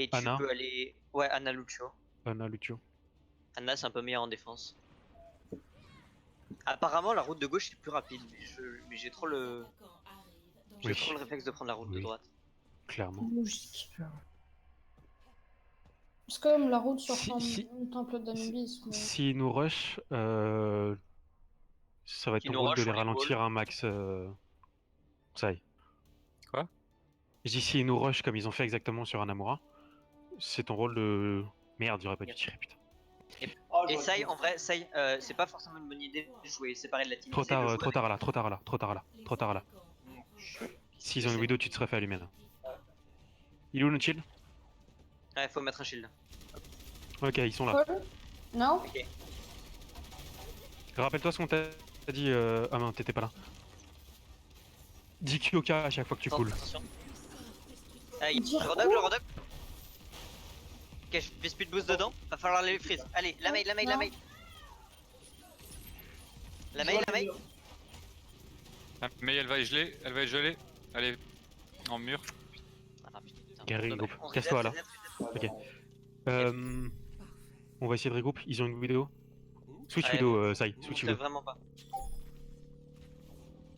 Et tu Anna. peux aller... Ouais, Anna Lucio. Anna Lucio. Anna, c'est un peu meilleur en défense. Apparemment, la route de gauche est plus rapide, mais j'ai trop le... J'ai Oui. trop le réflexe de prendre la route de Oui. droite. Clairement. Logique. C'est quand même la route sur Si- le temple d'Anubis. Mais... S'ils nous rush, ça va être Qui ton nous rôle de rush, les on les ralentir call. un max. Ça y est. Quoi? Je dis s'ils nous rush comme ils ont fait exactement sur Anamura, c'est ton rôle de... Merde, j'aurais pas dû tirer, putain. Et Sai, en vrai, Sai, c'est pas forcément une bonne idée de jouer séparé de la team. Trop Essaye de tard, jouer trop avec- tard là, trop tard là, trop tard là, trop tard là. S'ils ont une widow, tu te serais fait allumer là. Il est où notre shield? Ouais, faut mettre un shield. Ok, ils sont là. Paul? Non? Ok. Rappelle-toi ce qu'on t'a dit. Ah non, t'étais pas là. Dis Kyoka à chaque fois que tu coules. Attention. Allez, Dire le rodog, quoi le rodog. Ok, je fais speed boost dedans. Va falloir les freeze. Allez, la mail, la mail, la mail. La mail, la mail. Ah, mais elle va être gelée, elle va être gelée. Allez, en mur. Ah putain. Carry, groupe. On reset, Casse-toi, là. reset, reset. Ok. On va essayer de regroupe. Ils ont une widow. Switch Ouais, widow, Sai. Je Switch sais widow. vraiment pas.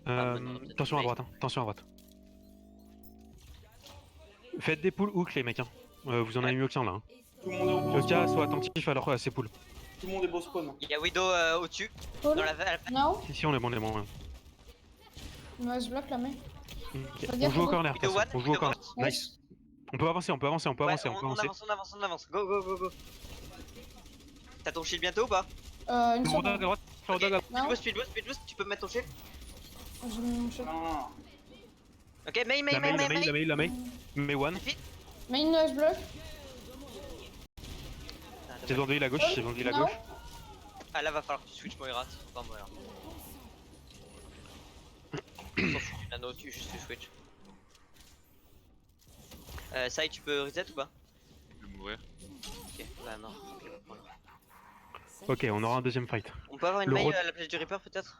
peut-être Attention à une droite, hein. Attention à droite. Faites des poules hook les mecs. Hein. Vous en avez mieux que ça là. Hein. Tout le monde est au beau Le cas, spawn. sois attentif à ces poules. Tout le monde est beau spawn. Il y a Widow au-dessus. Paul? Dans la... Non? Si, on est bon, on est bon. Ouais. Nice block la main. Ok. Faut On dire joue au que- corner. Widow attention. one, On joue au Widow corner. one. Nice. On peut avancer, on peut avancer, on peut Ouais, avancer, on peut on avancer. avance, on avance, on avance. Go, go, go, go. T'as ton shield bientôt ou pas? Une Le rodog à seconde. droite, le rodog à droite. Speed boost, speed boost, speed boost. Tu peux mettre ton shield. J'ai mis mon shot. Non, Ok, May, May, La May, main, la May, main, la May. main, la main. Mais one. Main nice block. J'ai vendu la gauche, j'ai vendu la Non. gauche. Ah là, va falloir que tu switches Moira. C'est pas Moira. S'en fout du nano, tu juste tu switch. Sai, tu peux reset ou pas? Je vais mourir. Ok, bah non. Ok, voilà. Ok, on aura un deuxième fight. On peut avoir une Le mail rod- à la place du Reaper peut-être?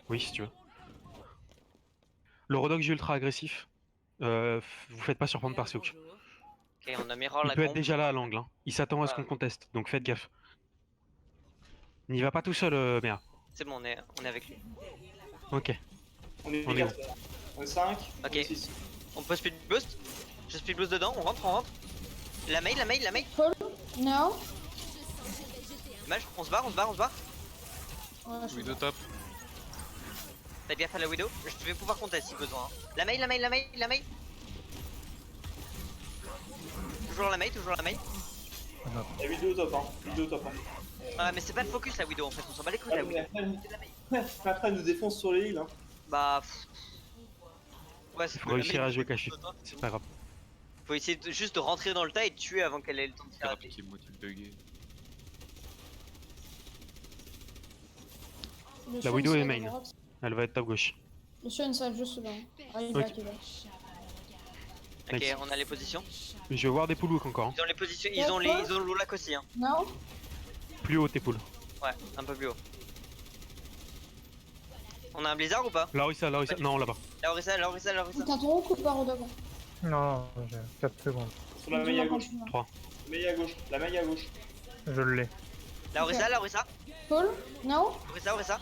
Oui, si tu veux. Le rodog est ultra agressif. Vous faites pas surprendre par Seok. Ok, on a Mirror Il la peut être combe. déjà là à l'angle. Hein. Il s'attend à ce Ouais. qu'on conteste, donc faites gaffe. N'y va pas tout seul, Méa. C'est bon, on est avec lui. Ok. on est On est 4. On est 5. Ok. On est 6. On peut speed boost. Je speed boost dedans, on rentre, on rentre. La mail, la mail, la mail. Paul? Non? Mage, on se barre, on se barre, on se barre. Ouais, je Widow top. Faites gaffe à la Widow. Je vais pouvoir contester si besoin. Hein. La mail, la mail, la mail, la mail. Toujours la mail, toujours la mail. La vidéo top, hein. Vidéo top, hein. Ah, mais c'est pas le focus la Widow en fait, on s'en bat les couilles la Ouais, Widow. mais après, elle nous défonce sur les heals, hein. Bah. Ouais, c'est Faut réussir à jouer caché. C'est pas grave. Faut essayer juste de rentrer dans le tas et de tuer avant qu'elle ait le temps de C'est faire rapide qui est moitié bugué. La Widow est main. Elle va être top gauche. Le Sion inside juste là. Ah, il est Ok. back, il est back. Ok, Nice. on a les positions. Je vais voir des poules hook encore. Hein. Ils ont les positions, ils ont l'Olak aussi. Hein. Non? Plus haut tes poules. Ouais, un peu plus haut. On a un blizzard ou pas? Larissa, Larissa. Non, là-bas. La Orisa, la Orisa, la Orisa. T'as ton hook ou pas, Rodog? Non, j'ai 4 secondes. Sur la maille à gauche. 3. Maille à gauche. La maille à gauche. Je l'ai. La Orisa, la Orisa. Paul? Non? Orisa, Orisa.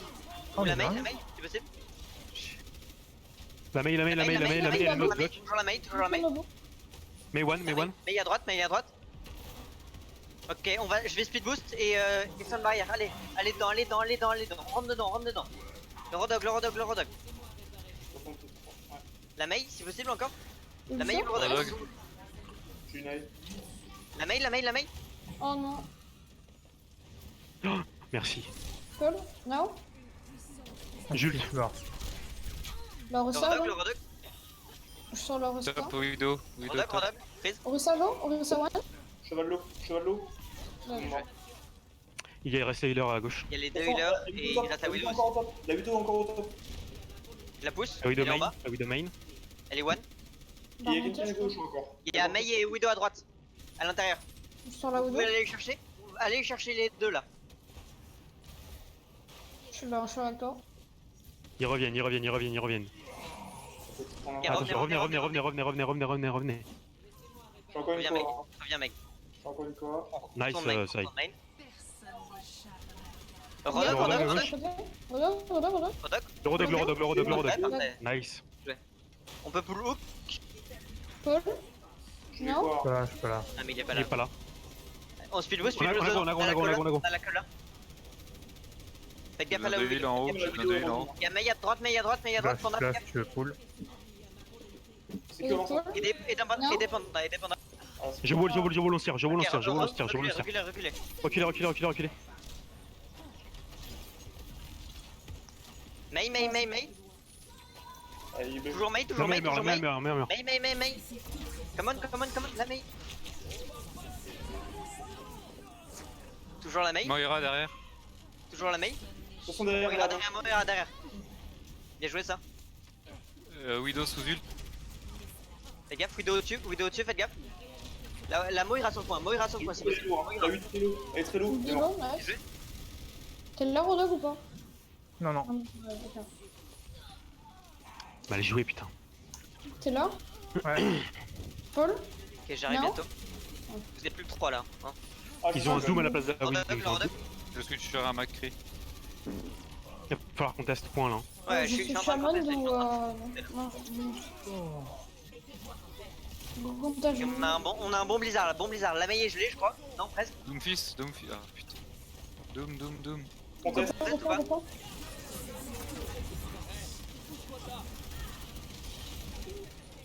Oh, Ou la mais mail, non. la mail, c'est possible? La main, la main, la main, la main, la main, elle me bloque. Toujours la mail, toujours la mail. Mais one, mais one. Mail à droite, mail à droite. Ok, je vais speed boost et stun barrière. Allez, allez dedans, allez dedans, allez dedans, allez dedans. Rentre dedans, rentre dedans. Le rodog, le rodog, le rodog. Ouais. La mail, si possible encore. Il La est mail ou le rodog. Rodog. J'ai une œil. La mail, la mail, la mail. Oh non. Merci. Paul? Non? Jules. Mort. La Le Orisa, rodog, le là? rodog. Je sors la Orisa. Top Widow. Widow Rodog, top. rodog. Freeze. Orisa low? Orisa one? Cheval l'eau. Cheval l'eau. Ouais. Il reste la healer à gauche. Il y a les deux healers et il reste la Widow aussi. encore au top. La vidéo encore au top. Il la pousse. La Widow Elle est en main. bas. La Widow main. Elle est one. Il y a quelqu'un à gauche encore. Il y a Mei et Widow à droite. À l'intérieur. Je sors la Vous Widow. pouvez aller les chercher. Allez chercher les deux là. Je suis là, je suis avec toi. Ils reviennent, ils reviennent, ils reviennent, ils reviennent. Ok, Attention, revenez, revenez, revenez, revenez, revenez, revenez, revenez, revenez. J'ai encore une Reviens mec, quoi. reviens mec. J'ai encore une quoi. Nice, Tourne main, Sai. tourne main. Il y a Rodog, un Rodog à rodog, gauche. rodog, Rodog. rodog. Le rodog, le rodog, le rodog, le rodog. Ouais, parfait. Nice. On peut pull hook. Paul. Je vais Non. Je voir. peux là, je peux là. Ah mais il est pas Il là. est pas là. On speed boost, On a go, on a go, on a go, on a go. On a la queue là. Faites gaffe à J'ai la un où. heal en haut, j'ai un heal en haut. Il y a Mei à droite, Mei à droite, Mei à droite, Flash, Panda. flash, tu veux pull. C'est comment ça? Et Panda. Ah, c'est Je vole, on tire, je vole, on tire, je vole, on tire, je vole, on tire. Reculez, reculez. Reculez, reculez, reculez, reculez. Mei. Ah, il est bleu. Toujours Mei, La toujours main Mei, meurt, la toujours main Mei. meurt, la main meurt. Mei. Come on, la Mei. Toujours la Mei, Moira derrière. toujours la Mei. Ils sont derrière. Moira derrière. Bien joué ça. Widow sous ult. Faites gaffe, Widow au-dessus, faites gaffe. La Moira sur le point, c'est Elle est possible. lourde, hein. La 8 est lourde. Elle est très lourde. Il est mais non. bon, nice. Joué. T'es là, Rodog ou pas? Non, non. D'accord. Bah, allez jouer, putain. T'es là? Ouais. Paul? Ok, j'arrive Non. bientôt. Vous êtes plus que 3 là. Hein. Ah, Ils ont un doom à la place de la Rodog, Widow, ils ont un Rodog. doom. Je suis sur un Macri. Il va falloir qu'on teste point là. Ouais, Je je suis en train de chaman contester, ou. Montage. On a un bon blizzard là, La Mei est gelée, je crois. Non, presque. Doomfist. Ah putain. Doom. On teste.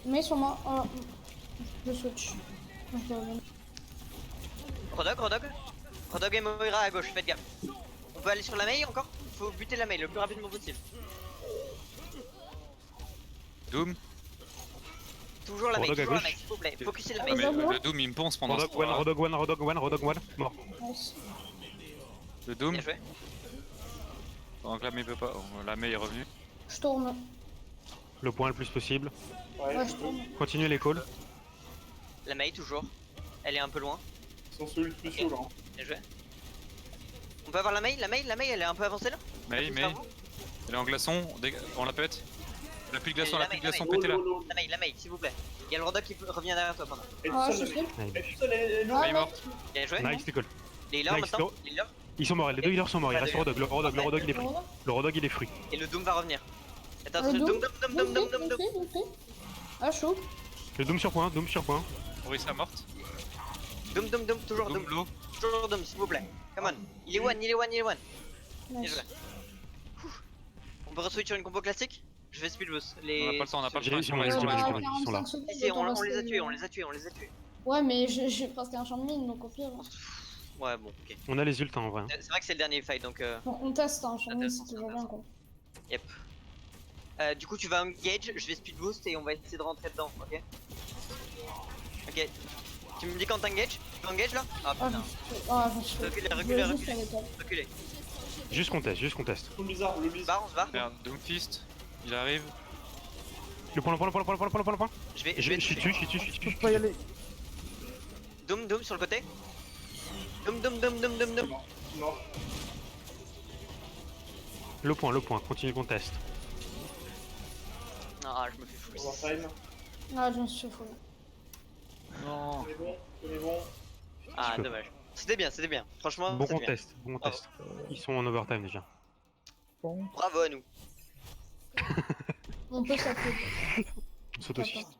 Mais sur moi. Oh, je switch. Je reviens. Rodog et Moira à gauche, faites gaffe. On peut aller sur la Mei encore. Faut buter la Mei le plus rapidement possible. Doom. Toujours la Mei, Rodog à toujours la gauche. Mei, s'il vous plaît. Focussez la Ah, Mei. mais le Doom il me ponce pendant ce Rodog temps. one, Rodog one, mort. Nice. Le Doom. Bien joué. Donc la Mei peut pas. Oh, la Mei est revenue. Je tourne. Le point le plus possible. Ouais, Ouais, je tourne. Continuez les calls. La Mei toujours. Elle est un peu loin. ils sont sur le plus chaud là. hein. Bien joué. On peut avoir la Mei, elle est un peu avancée là. Mei. Elle est en glaçon. On la pète. Elle a plus de glaçon, La elle a plus de Mei, glaçon, Oh, pétez là. lolo. La Mei, s'il vous plaît. Il y a le Rodog qui revient derrière toi pendant. Elle est Ah, toute je seule, sais. elle est toute seule, elle est lourde. Ah, Mei mec. morte. Bien joué. Nice, les calls. Les healers Nice, maintenant. Les healers. Ils sont morts, les deux healers sont morts, il reste Rodog. Le Rodog il est free. Le Rodog il est free. Et le Doom va revenir. Attends, Le Doom. Doom. Ah, chaud. Le Doom sur point. Orisa morte. Doom, toujours Doom Doom. low. Toujours Doom, s'il vous plaît. Come on. Il est one. Bien Nice. joué. On peut re-switch sur une combo classique. Je vais speed boost. On n'a pas le temps, on n'a pas le temps. Ils sont là, Ils ils sont là. sont là. 45 ils sont là. secondes, Si, on autant les a rester- tués. Ouais, mais j'ai presque un champ de mine, donc au pire. Ouais, bon, ok. On a les ults en vrai. C'est vrai que c'est le dernier fight donc. Donc on teste, un champ de mine, c'est toujours bien quoi. Yep. Du coup, tu vas engage, je vais speed boost et on va essayer de rentrer dedans, ok? Ok. Tu me dis quand t'engages? Tu engages là? Ah Ah, putain. je me suis fait. Reculez, Je reculez, voulais juste reculez. aller top. Reculez. Juste qu'on teste. Le blizzard, le On se blizzard. barre, on se barre. Merde, Doomfist. Il arrive. Le point. Je vais Je suis toucher. dessus. Je peux pas y aller. Doom sur le côté. Doom. Non. Le point, continue qu'on teste. Ah, je me fais foutre. Overtime. Ah, je me suis fait. Non. On est bon. Ah, Je peux. dommage. C'était bien. Franchement, Bon c'était bien. contest. Ils sont en overtime déjà. Bon. Bravo à nous. On peut s'appeler. On s'autociste.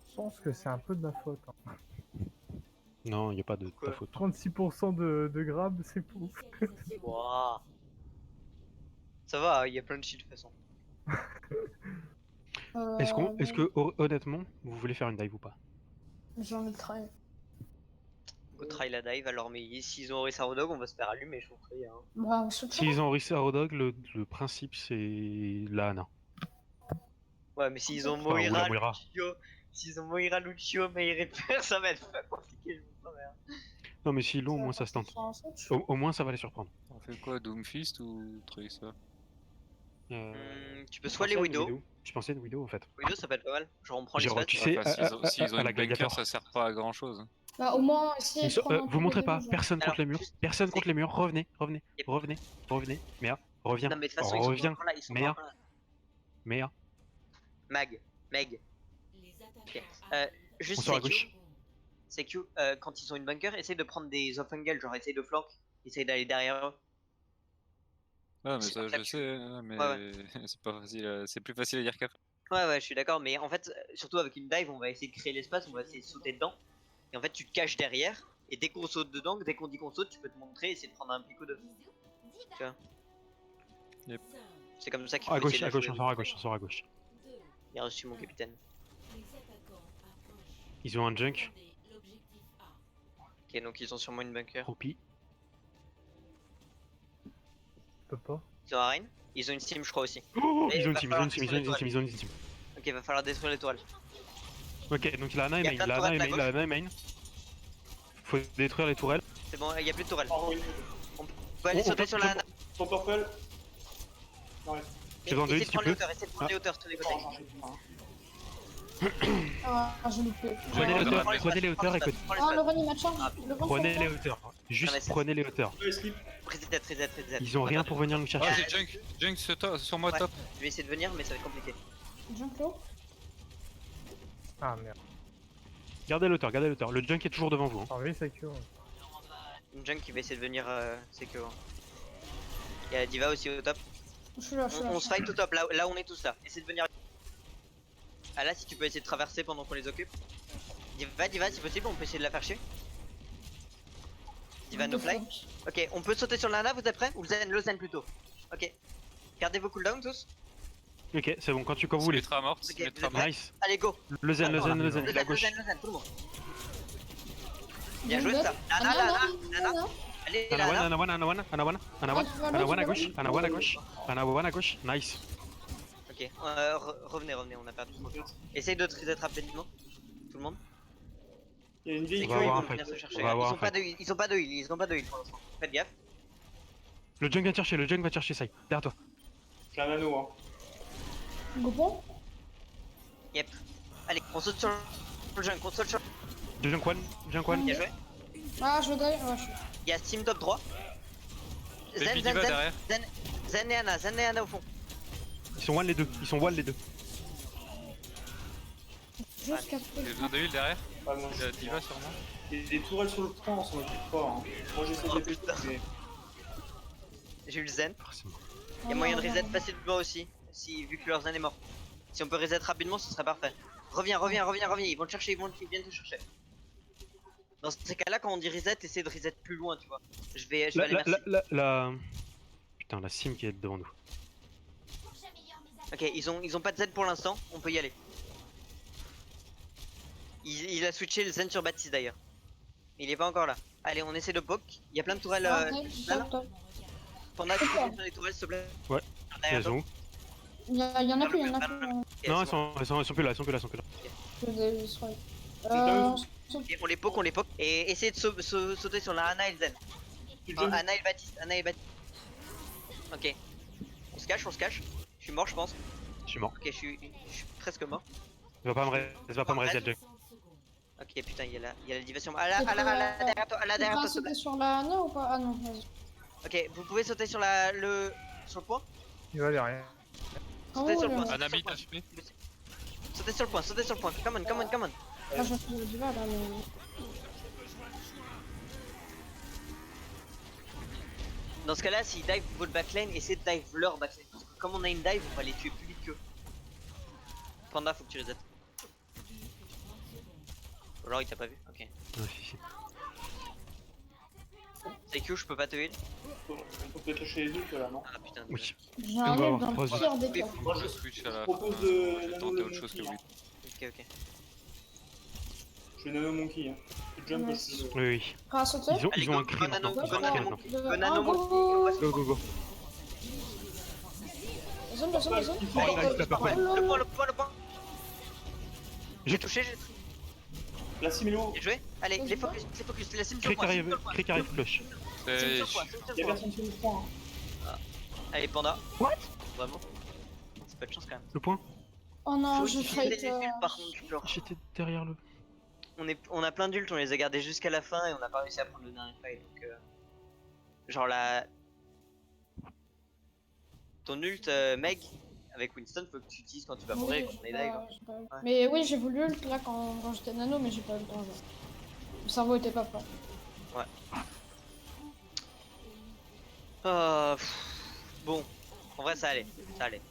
Je pense que c'est un peu de ma faute. hein. Non, il n'y a pas de ta faute. 36% de grab, c'est pour. Wouah. Ça va, il y a plein de shit de toute façon. Est-ce que honnêtement, vous voulez faire une dive ou pas? J'en ai travaillé. Go try la dive alors, mais s'ils ont Orisa Rodog, on va se faire allumer, je vous prie. Hein. Bah, je sais S'ils ont Orisa Rodog, le principe c'est la Ana. Ouais, mais s'ils ont Enfin, ou la Moira, Moira. Lucio, mais ils récupèrent, ça va être pas compliqué, je vous promets. Non mais s'ils l'ont, au moins ça se tente. Au moins ça va les surprendre. On fait quoi, Doomfist ou Tracer? Tu peux soit les Widow. Je pensais de Widow en fait. Widow, ça peut être pas mal. Genre, on prend les Genre, spaces. tu sais, S'ils ont à la une Banker, Gladiator. ça sert pas à grand chose. Bah, au moins, essayer de prendre un Vous peu montrez de pas, dégâts. personne contre Alors, les murs, juste- personne contre les murs, revenez. Merde, reviens, Non, mais de toute façon, ils sont reviens, encore là, ils sont merde. encore là. merde. Meg. Ok. On Juste sort à Seikyo. gauche. CQ, quand ils ont une bunker, essaye de prendre des off angle, genre essaye de flank, essaye d'aller derrière eux. Ah, mais C'est ça, comme ça je que sais, hein, mais Ouais, c'est pas facile. C'est plus facile à dire qu'après. Ouais, je suis d'accord, mais en fait, surtout avec une dive, on va essayer de créer l'espace, on va essayer de sauter dedans. Et en fait, tu te caches derrière, et dès qu'on saute dedans, dès qu'on dit qu'on saute, tu peux te montrer et essayer de prendre un pic ou deux. Tu vois. Yep. C'est comme ça qu'il À faut essayer gauche, de à la gauche, jouer. on sort à gauche, on sort à gauche. Bien reçu, mon capitaine. Ils ont un junk. Ok, donc ils ont sûrement une bunker. Croupi. Je peux pas. Ils ont un rein. Ils ont une sim, je crois aussi. Oh, Mais ils ont une va team, ils ont falloir une team, ils ont une détruire team, ils ont une team. Ok, va falloir détruire les tourelles. Ok, donc il a Ana et Il y a main, plein de il a Ana et tourelles à main, il a Ana et main. Faut détruire les tourelles. C'est bon, il y a plus de tourelles. En ruine. On peut aller On sauter peut- sur la nana. Son purple. Non, reste. J'ai besoin de Essayez heal, de prendre les si tu peux. hauteurs, essayez de prendre les hauteurs sur les côtés. Non, j'en ai pas. Ah, j'ai loupé. Prenez les Ouais, hauteurs, prends prenez les hauteurs et que... prends Ah, le l'espace. run il m'a charge. Le vent Prenez sur les moi. hauteurs. Non, Juste mais ça- prenez les hauteurs. Ouais, slip. Reset. Ils ont rien pour venir nous Ah, chercher. j'ai Junk. Junk sur moi Ouais. top. Je vais essayer de venir, mais ça va être compliqué. Jump low. Ah merde. Gardez l'auteur, gardez l'auteur. Le junk est toujours devant vous. Hein. Ah oui, c'est que. Une junk qui va essayer de venir, c'est que. Il y a la diva aussi au top. Je suis là, je suis là. On se fight au top, là on est tous là. Essaye de venir. Ah là, si tu peux essayer de traverser pendant qu'on les occupe. Diva, si possible, on peut essayer de la faire chier. Diva no fly. Ok, on peut sauter sur la nana, vous êtes prêts? Ou le zen plutôt. Ok. Gardez vos cooldowns tous. Ok, c'est bon, quand vous voulez. Ultra morte. Ok, Ultra vous êtes morte. Nice. Allez, go. Le zen, Le il est à gauche. le zen, tout le monde. Bien joué ça. Nana. Allez, Anawan, Nana. Anawan à gauche, Anawan à gauche. Nice. Ok, revenez, on a perdu. Essaye de reset rapidement. Tout le monde. Il y a une C'est vieille On va que ils avoir vont un fight. venir se chercher. On va avoir Ils un ont pas de heal, ils ont pas de heal pour l'instant. Faites gaffe. Le junk va te chercher, Sai. Derrière toi. J'ai un anneau, hein. Go pont. Yep. Allez, on saute sur le junk, on saute sur. Junk one. Bien joué. Ah, je die. Ouais, je suis. Il y a Steam top 3. Baby Diva derrière. Zen et Ana au fond. Ils sont one les deux. Juste 4 J'ai besoin de heal derrière. Ah non, Il y a Diva sur moi. il y a des tourelles sur le front, on s'en occupe pas. Hein. Moi j'essaie de Oh, les péter, putain. mais. J'ai eu le Zen. Ah, c'est bon. Il y a moyen de reset facilement aussi. Si, vu que leur Zen est mort. Si on peut reset rapidement, ce serait parfait. Reviens. Ils vont te chercher, ils viennent te chercher. Dans ces cas-là, quand on dit reset, essaie de reset plus loin, tu vois. Je vais aller merci. Putain, la sim qui est devant nous. Ok, ils ont pas de Zen pour l'instant, on peut y aller. Il a switché le Zen sur Baptiste d'ailleurs. Il est pas encore là. Allez, on essaie de poke. Il y a plein de tourelles. Ah, Là. top. Panda, tu peux sur les tourelles s'il te plaît. Ouais. Derrière Elles toi. sont où? Il y en a plus, il y en a Ok, plus. Non, c'est bon. elles sont plus là. Je les destroy. Ok, on les poke. Et essayez de sauter sur la Ana et le Zen. Ana et le Baptiste. Ok. On se cache. Je suis mort, je pense. Je suis mort. Ok, je suis presque mort. Elle va pas me reset le junk. Ok, putain, il y a la divation. Ah là, derrière toi, Tu s'il vas te plaît. sauter sur la Ana ou pas? Ah non, vas-y. Ok, vous pouvez sauter sur le point. Il va derrière. Sautez sur le point. Un ami HP. Sautez sur le point. Come on. Ah, je fais du mal là, mais. Dans ce cas-là, s'ils dive votre backline, essayez de dive leur backline. Parce que comme on a une dive, on va les tuer plus vite qu'eux. Panda, faut que tu reset. Alors il t'a pas vu? Ok. Ouais, si. C'est Q, je peux pas te heal. On peut peut-être lâcher les ults là, non? Ah putain. Oui. J'ai On un va ult avoir dans trois le pire des cas. Moi Je je switch à la fin. propose Je de vais nano tenter le autre chose que monkey. lui. Ok. Je vais nano monkey. Hein. Je jump Ouais. aussi. Oui. Prêt à sauter? Ils ont un cri maintenant. Go, Ils ont un cri maintenant. Nano go, monkey. go, go. Go. Zone. Oh, nice, la purple. Le point. J'ai touché, La Similo, j'ai joué. Allez, les focus. La sim sur Cri le point. qui arrive flush. Et il y a personne sur le point. Hein. Allez, Panda. What? Vraiment. C'est pas de chance quand même. Le point? Oh non, Faut j'ai utiliser fight. les ults, par contre, genre. J'étais derrière le. On a plein d'ults, on les a gardés jusqu'à la fin et on a pas réussi à prendre le dernier fight. Donc, genre la. Ton ult, Meg, avec Winston, faut que tu utilises quand tu vas mourir, quand on est dive. Mais oui, j'ai voulu ult là quand j'étais nano, mais j'ai pas eu le temps. Le cerveau était pas prêt. Bon, en vrai ça allait, ça allait.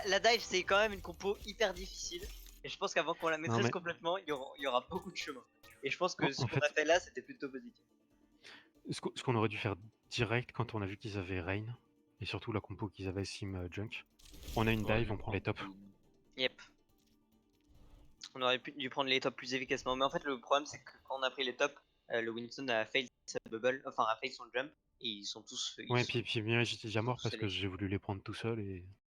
La dive c'est quand même une compo hyper difficile. Et je pense qu'avant qu'on la maîtrise mais- complètement, il y aura beaucoup de chemin. Et je pense que ce En qu'on a fait, fait là, c'était plutôt positif. ce qu'on aurait dû faire direct quand on a vu qu'ils avaient Rain, et surtout la compo qu'ils avaient Sim Junk, on a une dive, on prend les tops. Yep. On aurait dû prendre les tops plus efficacement. Mais en fait, le problème, c'est que quand on a pris les tops, le Winston a fail sa bubble, enfin a fail son jump. Et ils sont tous. Ouais, puis bien j'étais déjà mort tous parce que scellés. j'ai voulu les prendre tout seul et